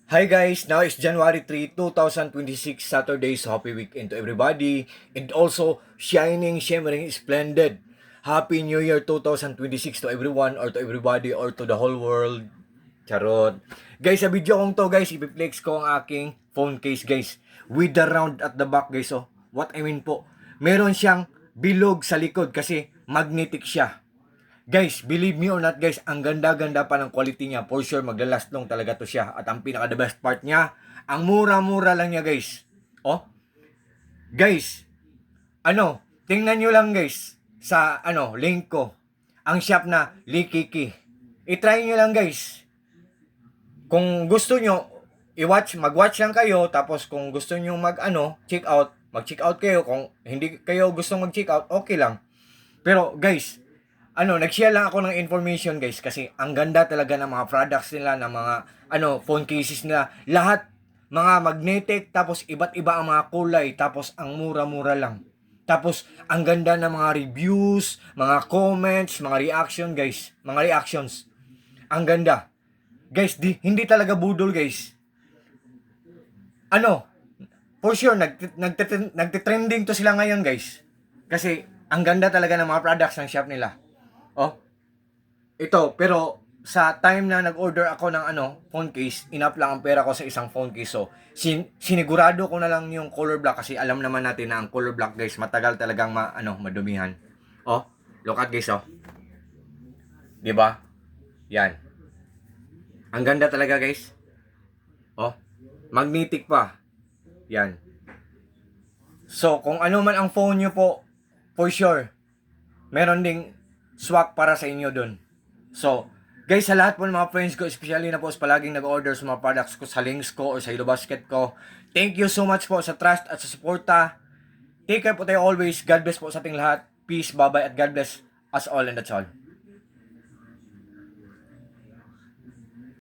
Hi guys, now is January 3, 2026, Saturday, so happy weekend to everybody. And also, shining, shimmering, splendid. Happy New Year 2026 to everyone or to everybody or to the whole world. Charot. Guys, sa video kong to guys, ipiplex ko ang aking phone case guys. With the round at the back guys. So, what I mean po, meron siyang bilog sa likod kasi magnetic siya. Guys, believe me or not guys, ang ganda-ganda pa ng quality niya. For sure, maglalast long talaga to siya. At ang pinaka the best part niya, ang mura-mura lang niya guys. Oh, guys, tingnan nyo lang guys, sa link ko. Ang shop na Likiki. I-try nyo lang guys. Kung gusto nyo, mag-watch lang kayo. Tapos kung gusto nyo check out, mag-check out kayo. Kung hindi kayo gustong mag-check out, okay lang. Pero guys, nag-share lang ako ng information guys kasi ang ganda talaga ng mga products nila, ng mga phone cases nila. Lahat mga magnetic, tapos iba't iba ang mga kulay, tapos ang mura-mura lang. Tapos ang ganda ng mga reviews, mga comments, mga reaction guys, mga reactions. Ang ganda. Guys, hindi talaga budol guys. For sure nagte-trending to sila ngayon guys. Kasi ang ganda talaga ng mga products ng shop nila. Oh, ito, pero sa time na nag-order ako ng phone case, enough lang ang pera ko sa isang phone case. So, sinigurado ko na lang yung color black kasi alam naman natin na ang color black guys, matagal talagang madumihan. Oh, look at guys, oh. 'Di ba? Yan. Ang ganda talaga guys. Oh, magnetic pa. Yan. So, kung ano man ang phone nyo po, for sure, meron ding swak para sa inyo dun. So, guys, sa lahat po ng mga friends ko, especially na po sa palaging nag-order sa mga products ko sa links ko or sa Hilo Basket ko, thank you so much po sa trust at sa suporta. Take care po tayo always. God bless po sa ating lahat. Peace, bye-bye, at God bless us all, and that's all.